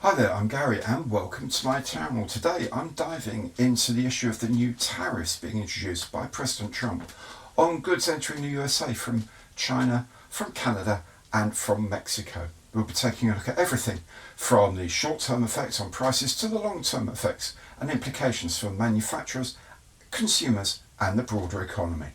Hi there, I'm Gary and welcome to my channel. Today I'm diving into the issue of the new tariffs being introduced by President Trump on goods entering the USA from China, from Canada and from Mexico. We'll be taking a look at everything from the short-term effects on prices to the long-term effects and implications for manufacturers, consumers and the broader economy.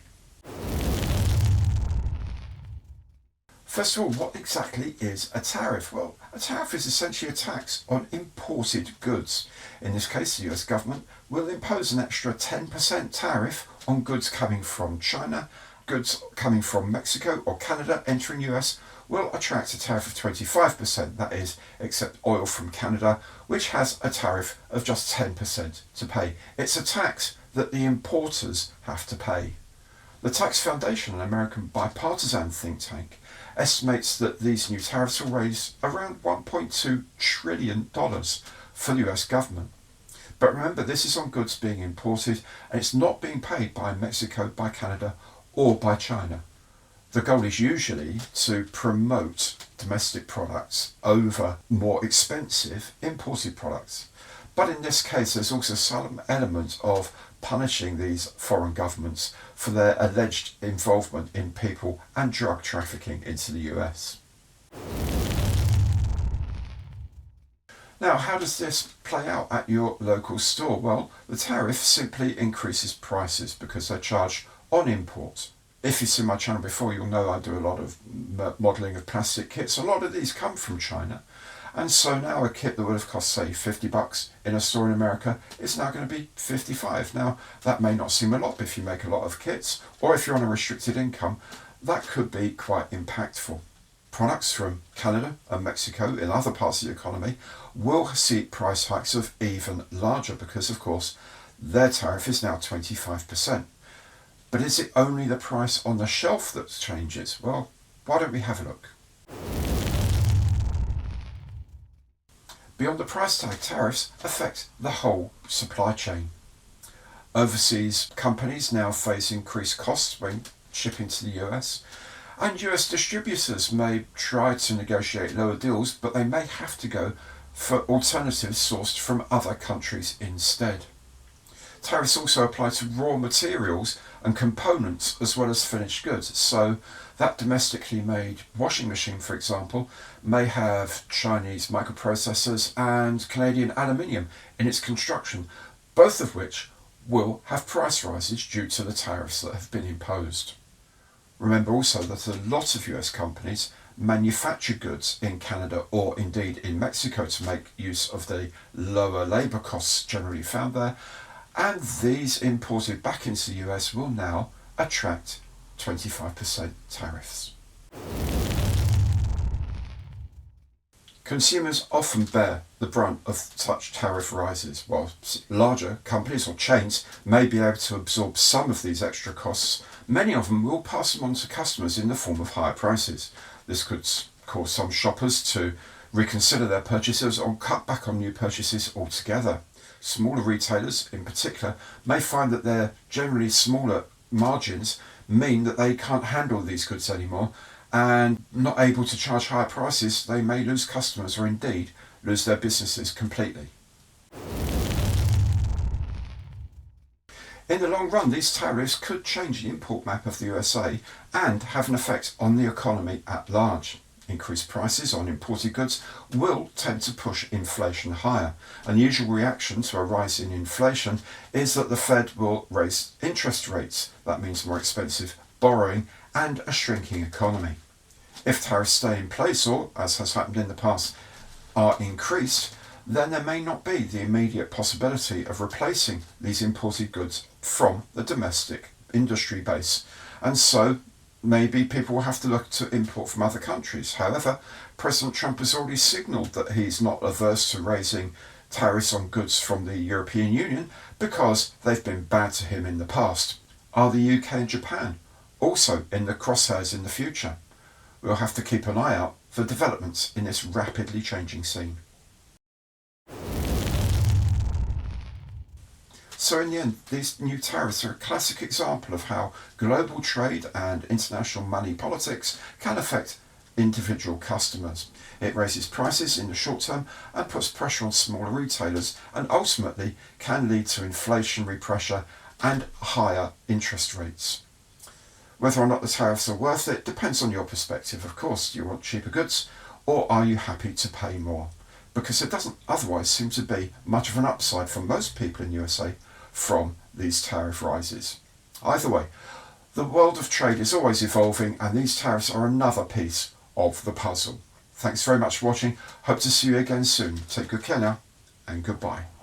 First of all, what exactly is a tariff? Well, a tariff is essentially a tax on imported goods. In this case, the US government will impose an extra 10% tariff on goods coming from China. Goods coming from Mexico or Canada entering US will attract a tariff of 25%, that is, except oil from Canada, which has a tariff of just 10% to pay. It's a tax that the importers have to pay. The Tax Foundation, an American bipartisan think tank, estimates that these new tariffs will raise around $1.2 trillion for the US government. But remember, this is on goods being imported and it's not being paid by Mexico, by Canada or by China. The goal is usually to promote domestic products over more expensive imported products. But in this case, there's also some element of punishing these foreign governments for their alleged involvement in people and drug trafficking into the US. Now, how does this play out at your local store? Well, the tariff simply increases prices because they're charged on import. If you've seen my channel before, you'll know I do a lot of modelling of plastic kits. A lot of these come from China. And so now a kit that would have cost, say, $50 in a store in America is now going to be $55. Now, that may not seem a lot if you make a lot of kits, or if you're on a restricted income, that could be quite impactful. Products from Canada and Mexico in other parts of the economy will see price hikes of even larger because, of course, their tariff is now 25%. But is it only the price on the shelf that changes? Well, why don't we have a look? Beyond the price tag, tariffs affect the whole supply chain. Overseas companies now face increased costs when shipping to the US, and US distributors may try to negotiate lower deals, but they may have to go for alternatives sourced from other countries instead. Tariffs also apply to raw materials and components as well as finished goods. So that domestically made washing machine, for example, may have Chinese microprocessors and Canadian aluminium in its construction, both of which will have price rises due to the tariffs that have been imposed. Remember also that a lot of US companies manufacture goods in Canada or indeed in Mexico to make use of the lower labour costs generally found there. And these imported back into the US will now attract 25% tariffs. Consumers often bear the brunt of such tariff rises, while larger companies or chains may be able to absorb some of these extra costs. Many of them will pass them on to customers in the form of higher prices. This could cause some shoppers to reconsider their purchases or cut back on new purchases altogether. Smaller retailers in particular may find that their generally smaller margins mean that they can't handle these goods anymore, and not able to charge higher prices, they may lose customers or indeed lose their businesses completely. In the long run, these tariffs could change the import map of the USA and have an effect on the economy at large. Increased prices on imported goods will tend to push inflation higher. An usual reaction to a rise in inflation is that the Fed will raise interest rates. That means more expensive borrowing and a shrinking economy. If tariffs stay in place or, as has happened in the past, are increased, then there may not be the immediate possibility of replacing these imported goods from the domestic industry base. And so maybe people will have to look to import from other countries. However, President Trump has already signalled that he's not averse to raising tariffs on goods from the European Union because they've been bad to him in the past. Are the UK and Japan also in the crosshairs in the future? We'll have to keep an eye out for developments in this rapidly changing scene. So in the end, these new tariffs are a classic example of how global trade and international money politics can affect individual customers. It raises prices in the short term and puts pressure on smaller retailers, and ultimately can lead to inflationary pressure and higher interest rates. Whether or not the tariffs are worth it depends on your perspective. Of course, do you want cheaper goods, or are you happy to pay more? Because there doesn't otherwise seem to be much of an upside for most people in USA from these tariff rises. Either way, the world of trade is always evolving, and these tariffs are another piece of the puzzle. Thanks very much for watching. Hope to see you again soon. Take good care now, and goodbye.